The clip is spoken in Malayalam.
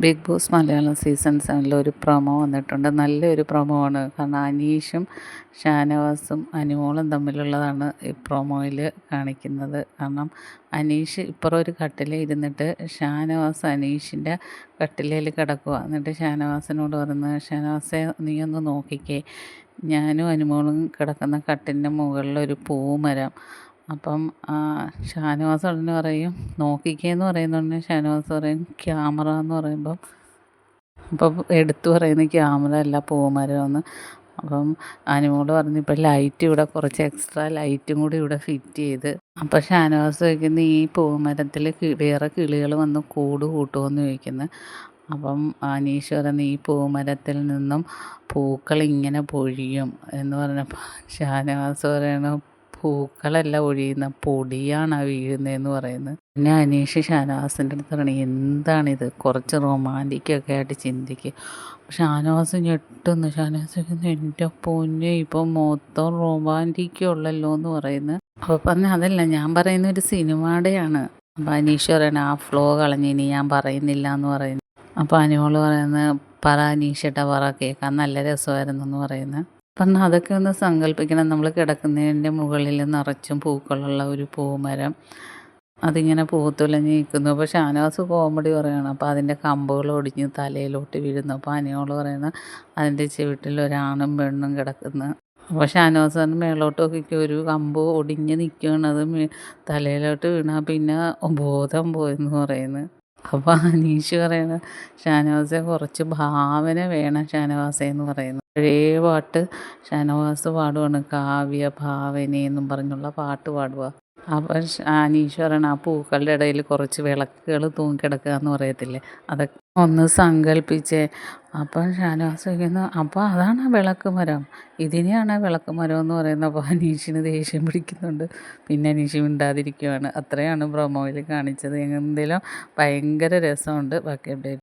ബിഗ് ബോസ് മലയാളം സീസൺ 7 ഒരു പ്രൊമോ വന്നിട്ടുണ്ട്. നല്ലൊരു പ്രൊമോ ആണ്. കാരണം അനീഷും ഷാനവാസും അനുമോളും തമ്മിലുള്ളതാണ് ഈ പ്രൊമോയിൽ കാണിക്കുന്നത്. കാരണം അനീഷ് ഇപ്പുറം ഒരു കട്ടിലിൽ ഇരുന്നിട്ട് ഷാനവാസ് അനീഷിൻ്റെ കട്ടിലേൽ കിടക്കുക. എന്നിട്ട് ഷാനവാസിനോട് പറയുന്നത്, ഷാനവാസെ നീ ഒന്ന് നോക്കിക്കേ, ഞാനും അനുമോളും കിടക്കുന്ന കട്ടിലിൻ്റെ മുകളിലൊരു പൂമരം. അപ്പം ഷാനവാസ് ഉടനെ പറയും നോക്കിക്കേന്ന് പറയുന്നുടനെ ഷാനവാസ് പറയും ക്യാമറ എന്ന് പറയുമ്പം അപ്പം എടുത്തു പറയുന്നത് ക്യാമറ അല്ല പൂമരമെന്ന്. അപ്പം അനുമോള് പറഞ്ഞു ഇപ്പം ലൈറ്റ് ഇവിടെ കുറച്ച് എക്സ്ട്രാ ലൈറ്റും കൂടി ഇവിടെ ഫിറ്റ് ചെയ്ത്. അപ്പം ഷാനവാസ് ചോദിക്കുന്നു ഈ പൂമരത്തിൽ വേറെ കിളികൾ വന്ന് കൂട് കൂട്ടുമെന്ന് ചോദിക്കുന്നു. അപ്പം അനീഷ് പറയുന്നു ഈ പൂമരത്തിൽ നിന്നും പൂക്കൾ ഇങ്ങനെ പൊഴിയും എന്ന് പറഞ്ഞപ്പോൾ ഷാനവാസ് പറയണു പൂക്കളല്ല ഒഴിയുന്ന പൊടിയാണ് വീഴുന്നതെന്ന് പറയുന്നത്. പിന്നെ അനീഷ് ഷാനവാസിൻ്റെ അടുത്ത് പറയണേ എന്താണിത്, കുറച്ച് റൊമാൻറ്റിക്കൊക്കെ ആയിട്ട് ചിന്തിക്കുക. ഷാനവാസ് ഞെട്ടുന്നു. ഷാനവാസ് ചോദിക്കുന്നു എൻ്റെ പൊന്നെ ഇപ്പം മൊത്തം റൊമാൻറ്റിക്കുള്ളല്ലോ എന്ന് പറയുന്നത്. അപ്പോൾ പറഞ്ഞ അതല്ല ഞാൻ പറയുന്ന ഒരു സിനിമയുടെയാണ്. അപ്പോൾ അനീഷ് പറയണ ആ ഫ്ലോ കളഞ്ഞിനി ഞാൻ പറയുന്നില്ല എന്ന് പറയുന്നു. അപ്പോൾ അനുമോള് പറയുന്നത് പറ അനീഷേട്ടാ പറ കേൾക്കാൻ നല്ല രസമായിരുന്നു എന്ന് പറയുന്നത്. പറഞ്ഞാൽ അതൊക്കെ ഒന്ന് സങ്കല്പിക്കണം. നമ്മൾ കിടക്കുന്നതിൻ്റെ മുകളിൽ നിറച്ചും പൂക്കളുള്ള ഒരു പൂമരം, അതിങ്ങനെ പൂത്തുലഞ്ഞ് നിൽക്കുന്നു. അപ്പോൾ ഷാനവാസ് കോമഡി പറയുകയാണ്. അപ്പോൾ അതിൻ്റെ കമ്പുകൾ ഒടിഞ്ഞ് തലയിലോട്ട് വീഴുന്നു. അപ്പോൾ അനിയോള് പറയുന്നത് അതിൻ്റെ ചുവട്ടിൽ ഒരാണും പെണ്ണും കിടക്കുന്നു. അപ്പോൾ ഷാനവാസ് പറഞ്ഞ് മേലോട്ട് നോക്കിക്കോ ഒരു കമ്പ് ഒടിഞ്ഞ് നിൽക്കുകയാണ്, അത് തലയിലോട്ട് വീണാൽ പിന്നെ ബോധം പോയെന്ന് പറയുന്നത്. അപ്പോൾ അനീഷ് പറയുന്നത് ഷാനവാസെ കുറച്ച് ഭാവന വേണം ഷാനവാസെ എന്ന് പറയുന്നു. പഴയ പാട്ട് ഷാനവാസ് പാടുവാണ്, കാവ്യ ഭാവനയെന്നും പറഞ്ഞുള്ള പാട്ട് പാടുക. അപ്പം അനീഷ് പറയണം ആ പൂക്കളുടെ ഇടയിൽ കുറച്ച് വിളക്കുകൾ തൂങ്ങിക്കിടക്കുക എന്ന് പറയത്തില്ലേ, അതൊക്കെ ഒന്ന് സങ്കല്പിച്ചേ. അപ്പം ഷാനവാസ് ചോദിക്കുന്നു അപ്പോൾ അതാണ് വിളക്ക് മരം, ഇതിനെയാണ് വിളക്ക് മരം എന്ന് പറയുന്നത്. അപ്പോൾ അനീഷിന് ദേഷ്യം പിടിക്കുന്നുണ്ട്. പിന്നെ അനീഷ് മിണ്ടാതിരിക്കുകയാണ്. അത്രയാണ് പ്രൊമോയിൽ കാണിച്ചത്. എന്തെങ്കിലും ഭയങ്കര രസമുണ്ട്. ബാക്കി അപ്ഡേറ്റ്